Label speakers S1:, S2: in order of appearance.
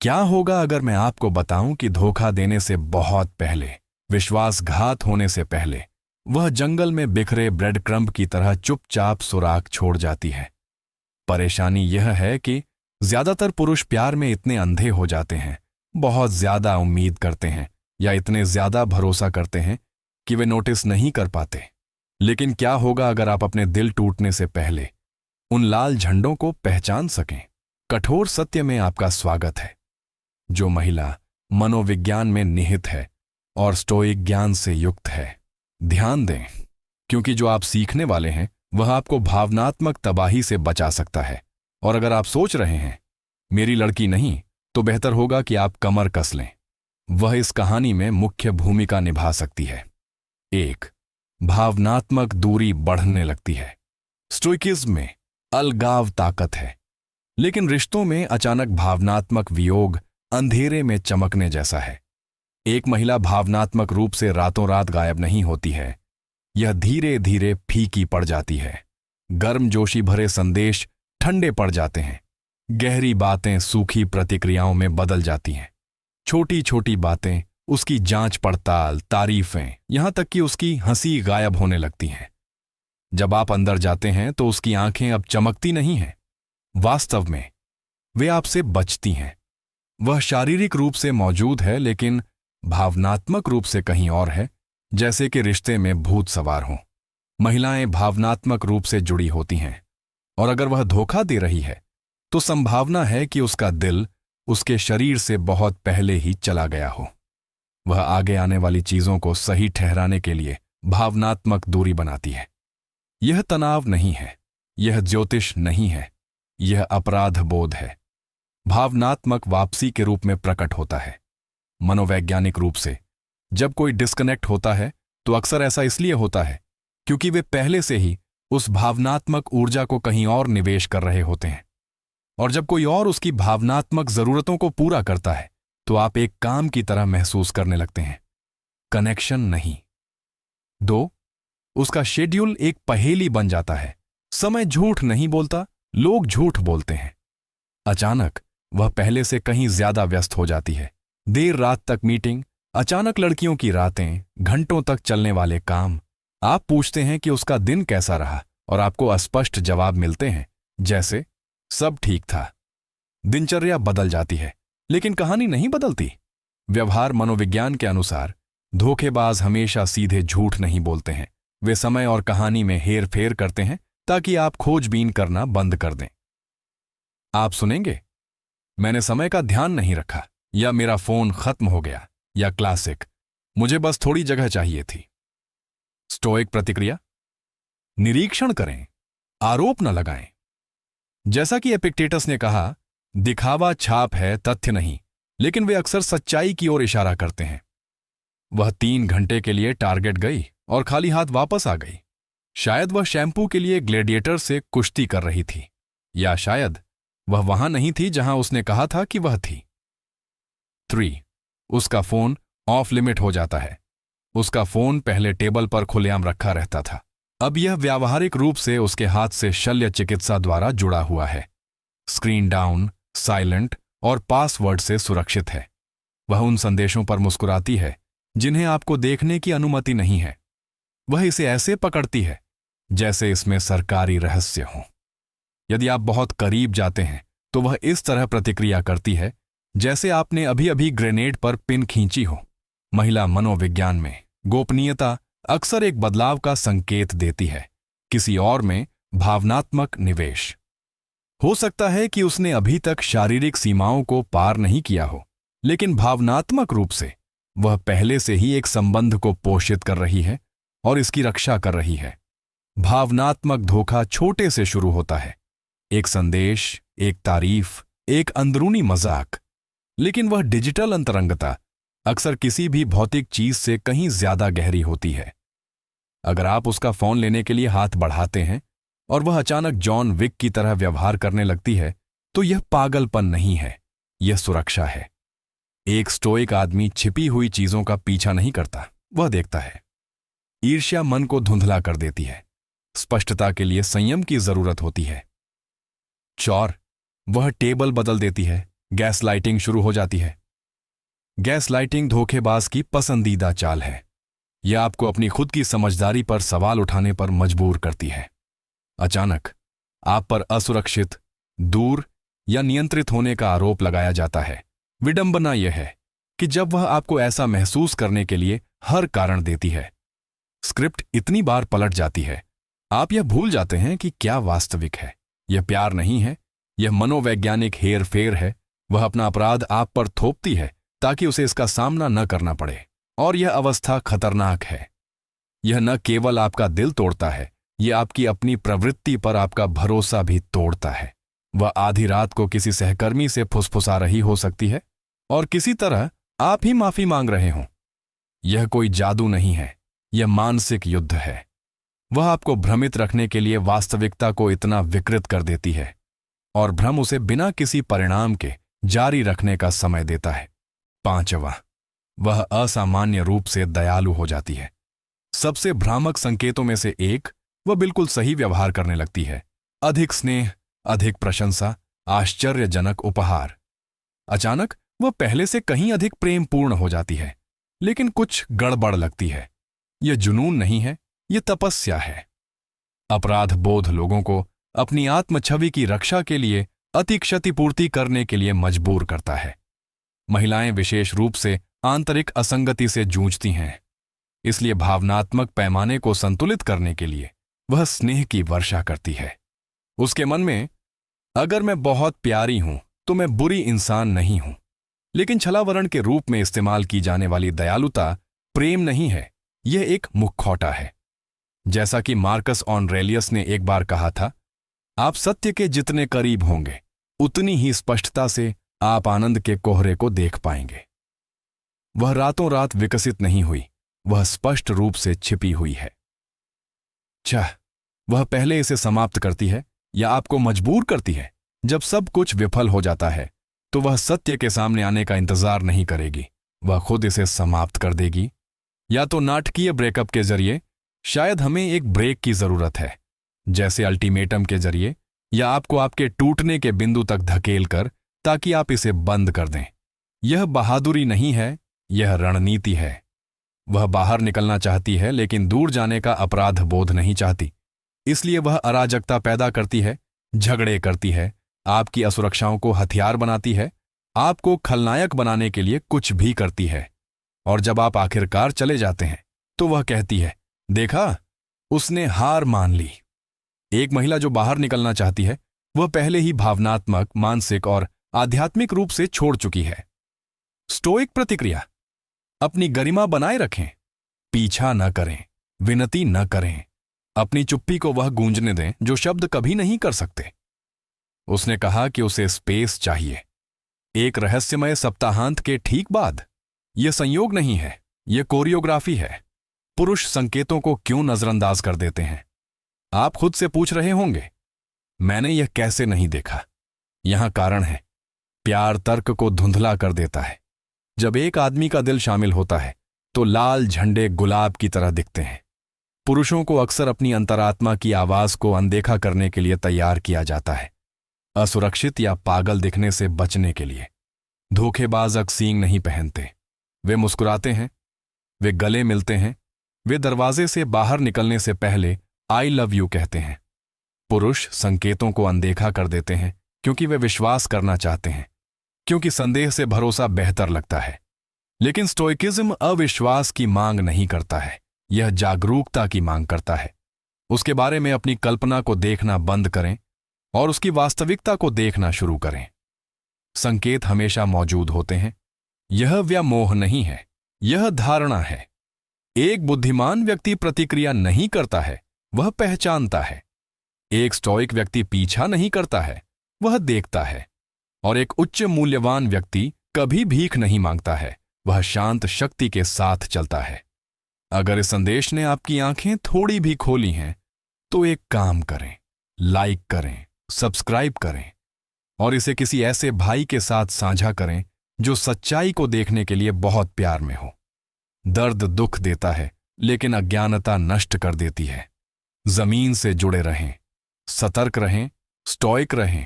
S1: क्या होगा अगर मैं आपको बताऊं कि धोखा देने से बहुत पहले, विश्वासघात होने से पहले, वह जंगल में बिखरे ब्रेड क्रम्ब की तरह चुपचाप सुराग छोड़ जाती है। परेशानी यह है कि ज्यादातर पुरुष प्यार में इतने अंधे हो जाते हैं, बहुत ज्यादा उम्मीद करते हैं या इतने ज्यादा भरोसा करते हैं कि वे नोटिस नहीं कर पाते। लेकिन क्या होगा अगर आप अपने दिल टूटने से पहले उन लाल झंडों को पहचान सकें? कठोर सत्य में आपका स्वागत है, जो महिला मनोविज्ञान में निहित है और स्टोइक ज्ञान से युक्त है। ध्यान दें, क्योंकि जो आप सीखने वाले हैं वह आपको भावनात्मक तबाही से बचा सकता है। और अगर आप सोच रहे हैं मेरी लड़की नहीं, तो बेहतर होगा कि आप कमर कस लें। वह इस कहानी में मुख्य भूमिका निभा सकती है। 1. भावनात्मक दूरी बढ़ने लगती है। स्टोइकिज्म में अलगाव ताकत है, लेकिन रिश्तों में अचानक भावनात्मक वियोग अंधेरे में चमकने जैसा है। एक महिला भावनात्मक रूप से रातों रात गायब नहीं होती है, यह धीरे धीरे फीकी पड़ जाती है। गर्मजोशी भरे संदेश ठंडे पड़ जाते हैं, गहरी बातें सूखी प्रतिक्रियाओं में बदल जाती हैं। छोटी छोटी बातें, उसकी जांच पड़ताल, तारीफें, यहां तक कि उसकी हंसी गायब होने लगती हैं। जब आप अंदर जाते हैं तो उसकी आंखें अब चमकती नहीं हैं, वास्तव में वे आपसे बचती हैं। वह शारीरिक रूप से मौजूद है, लेकिन भावनात्मक रूप से कहीं और है, जैसे कि रिश्ते में भूत सवार हों। महिलाएं भावनात्मक रूप से जुड़ी होती हैं, और अगर वह धोखा दे रही है तो संभावना है कि उसका दिल उसके शरीर से बहुत पहले ही चला गया हो। वह आगे आने वाली चीजों को सही ठहराने के लिए भावनात्मक दूरी बनाती है। यह तनाव नहीं है, यह ज्योतिष नहीं है, यह अपराध बोध है। भावनात्मक वापसी के रूप में प्रकट होता है। मनोवैज्ञानिक रूप से जब कोई डिस्कनेक्ट होता है तो अक्सर ऐसा इसलिए होता है क्योंकि वे पहले से ही उस भावनात्मक ऊर्जा को कहीं और निवेश कर रहे होते हैं। और जब कोई और उसकी भावनात्मक जरूरतों को पूरा करता है तो आप एक काम की तरह महसूस करने लगते हैं, कनेक्शन नहीं। 2. उसका शेड्यूल एक पहेली बन जाता है। समय झूठ नहीं बोलता, लोग झूठ बोलते हैं। अचानक वह पहले से कहीं ज्यादा व्यस्त हो जाती है। देर रात तक मीटिंग, अचानक लड़कियों की रातें, घंटों तक चलने वाले काम। आप पूछते हैं कि उसका दिन कैसा रहा और आपको अस्पष्ट जवाब मिलते हैं, जैसे सब ठीक था। दिनचर्या बदल जाती है, लेकिन कहानी नहीं बदलती। व्यवहार मनोविज्ञान के अनुसार धोखेबाज हमेशा सीधे झूठ नहीं बोलते हैं। वे समय और कहानी में हेर फेर करते हैं ताकि आप खोजबीन करना बंद कर दें। आप सुनेंगे, मैंने समय का ध्यान नहीं रखा, या मेरा फोन खत्म हो गया, या क्लासिक, मुझे बस थोड़ी जगह चाहिए थी। स्टोइक प्रतिक्रिया: निरीक्षण करें, आरोप न लगाएं। जैसा कि एपिक्टेटस ने कहा, दिखावा छाप है, तथ्य नहीं, लेकिन वे अक्सर सच्चाई की ओर इशारा करते हैं। वह 3 घंटे के लिए टारगेट गई और खाली हाथ वापस आ गई। शायद वह शैम्पू के लिए ग्लेडिएटर से कुश्ती कर रही थी, या शायद वह वहां नहीं थी जहां उसने कहा था कि वह थी। 3. उसका फोन ऑफ लिमिट हो जाता है। उसका फोन पहले टेबल पर खुलेआम रखा रहता था, अब यह व्यावहारिक रूप से उसके हाथ से शल्य चिकित्सा द्वारा जुड़ा हुआ है। स्क्रीन डाउन, साइलेंट और पासवर्ड से सुरक्षित है। वह उन संदेशों पर मुस्कुराती है जिन्हें आपको देखने की अनुमति नहीं है। वह इसे ऐसे पकड़ती है जैसे इसमें सरकारी रहस्य हो। यदि आप बहुत करीब जाते हैं तो वह इस तरह प्रतिक्रिया करती है जैसे आपने अभी अभी ग्रेनेड पर पिन खींची हो। महिला मनोविज्ञान में गोपनीयता अक्सर एक बदलाव का संकेत देती है, किसी और में भावनात्मक निवेश। हो सकता है कि उसने अभी तक शारीरिक सीमाओं को पार नहीं किया हो, लेकिन भावनात्मक रूप से वह पहले से ही एक संबंध को पोषित कर रही है और इसकी रक्षा कर रही है। भावनात्मक धोखा छोटे से शुरू होता है, एक संदेश, एक तारीफ, एक अंदरूनी मजाक, लेकिन वह डिजिटल अंतरंगता अक्सर किसी भी भौतिक चीज से कहीं ज्यादा गहरी होती है। अगर आप उसका फोन लेने के लिए हाथ बढ़ाते हैं और वह अचानक जॉन विक की तरह व्यवहार करने लगती है, तो यह पागलपन नहीं है, यह सुरक्षा है। एक स्टोइक आदमी छिपी हुई चीजों का पीछा नहीं करता, वह देखता है। ईर्ष्या मन को धुंधला कर देती है, स्पष्टता के लिए संयम की जरूरत होती है। 4. वह टेबल बदल देती है, गैस लाइटिंग शुरू हो जाती है। गैस लाइटिंग धोखेबाज की पसंदीदा चाल है। यह आपको अपनी खुद की समझदारी पर सवाल उठाने पर मजबूर करती है। अचानक आप पर असुरक्षित, दूर या नियंत्रित होने का आरोप लगाया जाता है। विडंबना यह है कि जब वह आपको ऐसा महसूस करने के लिए हर कारण देती है, स्क्रिप्ट इतनी बार पलट जाती है, आप यह भूल जाते हैं कि क्या वास्तविक है। यह प्यार नहीं है, यह मनोवैज्ञानिक हेर फेर है। वह अपना अपराध आप पर थोपती है ताकि उसे इसका सामना न करना पड़े। और यह अवस्था खतरनाक है। यह न केवल आपका दिल तोड़ता है, यह आपकी अपनी प्रवृत्ति पर आपका भरोसा भी तोड़ता है। वह आधी रात को किसी सहकर्मी से फुसफुसा रही हो सकती है और किसी तरह आप ही माफी मांग रहे हों। यह कोई जादू नहीं है, यह मानसिक युद्ध है। वह आपको भ्रमित रखने के लिए वास्तविकता को इतना विकृत कर देती है और भ्रम उसे बिना किसी परिणाम के जारी रखने का समय देता है। 5वां, वह असामान्य रूप से दयालु हो जाती है। सबसे भ्रामक संकेतों में से एक, वह बिल्कुल सही व्यवहार करने लगती है। अधिक स्नेह, अधिक प्रशंसा, आश्चर्यजनक उपहार। अचानक वह पहले से कहीं अधिक प्रेमपूर्ण हो जाती है, लेकिन कुछ गड़बड़ लगती है। यह जुनून नहीं है, यह तपस्या है। अपराध बोध लोगों को अपनी आत्मछवि की रक्षा के लिए अति क्षतिपूर्ति करने के लिए मजबूर करता है। महिलाएं विशेष रूप से आंतरिक असंगति से जूझती हैं, इसलिए भावनात्मक पैमाने को संतुलित करने के लिए वह स्नेह की वर्षा करती है। उसके मन में, अगर मैं बहुत प्यारी हूं तो मैं बुरी इंसान नहीं हूं। लेकिन छलावरण के रूप में इस्तेमाल की जाने वाली दयालुता प्रेम नहीं है, यह एक मुखौटा है। जैसा कि मार्कस ऑरेलियस ने एक बार कहा था, आप सत्य के जितने करीब होंगे उतनी ही स्पष्टता से आप आनंद के कोहरे को देख पाएंगे। वह रातों रात विकसित नहीं हुई, वह स्पष्ट रूप से छिपी हुई है। वह पहले इसे समाप्त करती है या आपको मजबूर करती है। जब सब कुछ विफल हो जाता है तो वह सत्य के सामने आने का इंतजार नहीं करेगी, वह खुद इसे समाप्त कर देगी। या तो नाटकीय ब्रेकअप के जरिए, शायद हमें एक ब्रेक की जरूरत है, जैसे अल्टीमेटम के जरिए, या आपको आपके टूटने के बिंदु तक धकेल कर ताकि आप इसे बंद कर दें। यह बहादुरी नहीं है, यह रणनीति है। वह बाहर निकलना चाहती है लेकिन दूर जाने का अपराध बोध नहीं चाहती, इसलिए वह अराजकता पैदा करती है, झगड़े करती है, आपकी असुरक्षाओं को हथियार बनाती है, आपको खलनायक बनाने के लिए कुछ भी करती है। और जब आप आखिरकार चले जाते हैं तो वह कहती है, देखा, उसने हार मान ली। एक महिला जो बाहर निकलना चाहती है वह पहले ही भावनात्मक, मानसिक और आध्यात्मिक रूप से छोड़ चुकी है। स्टोइक प्रतिक्रिया, अपनी गरिमा बनाए रखें, पीछा न करें, विनती न करें, अपनी चुप्पी को वह गूंजने दें जो शब्द कभी नहीं कर सकते। उसने कहा कि उसे स्पेस चाहिए। एक रहस्यमय सप्ताहांत के ठीक बाद। यह संयोग नहीं है, यह कोरियोग्राफी है। पुरुष संकेतों को क्यों नजरअंदाज कर देते हैं? आप खुद से पूछ रहे होंगे, मैंने यह कैसे नहीं देखा? यहां कारण है, प्यार तर्क को धुंधला कर देता है। जब एक आदमी का दिल शामिल होता है तो लाल झंडे गुलाब की तरह दिखते हैं। पुरुषों को अक्सर अपनी अंतरात्मा की आवाज को अनदेखा करने के लिए तैयार किया जाता है, असुरक्षित या पागल दिखने से बचने के लिए। धोखेबाज अक्सींग नहीं पहनते, वे मुस्कुराते हैं, वे गले मिलते हैं, वे दरवाजे से बाहर निकलने से पहले आई लव यू कहते हैं। पुरुष संकेतों को अनदेखा कर देते हैं क्योंकि वे विश्वास करना चाहते हैं, क्योंकि संदेह से भरोसा बेहतर लगता है। लेकिन स्टोइकिज्म अविश्वास की मांग नहीं करता है, यह जागरूकता की मांग करता है। उसके बारे में अपनी कल्पना को देखना बंद करें और उसकी वास्तविकता को देखना शुरू करें। संकेत हमेशा मौजूद होते हैं। यह व्यामोह नहीं है, यह धारणा है। एक बुद्धिमान व्यक्ति प्रतिक्रिया नहीं करता है, वह पहचानता है। एक स्टोइक व्यक्ति पीछा नहीं करता है, वह देखता है। और एक उच्च मूल्यवान व्यक्ति कभी भीख नहीं मांगता है, वह शांत शक्ति के साथ चलता है। अगर इस संदेश ने आपकी आंखें थोड़ी भी खोली हैं तो एक काम करें, लाइक करें, सब्सक्राइब करें और इसे किसी ऐसे भाई के साथ साझा करें जो सच्चाई को देखने के लिए बहुत प्यार में हो। दर्द दुख देता है लेकिन अज्ञानता नष्ट कर देती है। जमीन से जुड़े रहें, सतर्क रहें, स्टोइक रहें।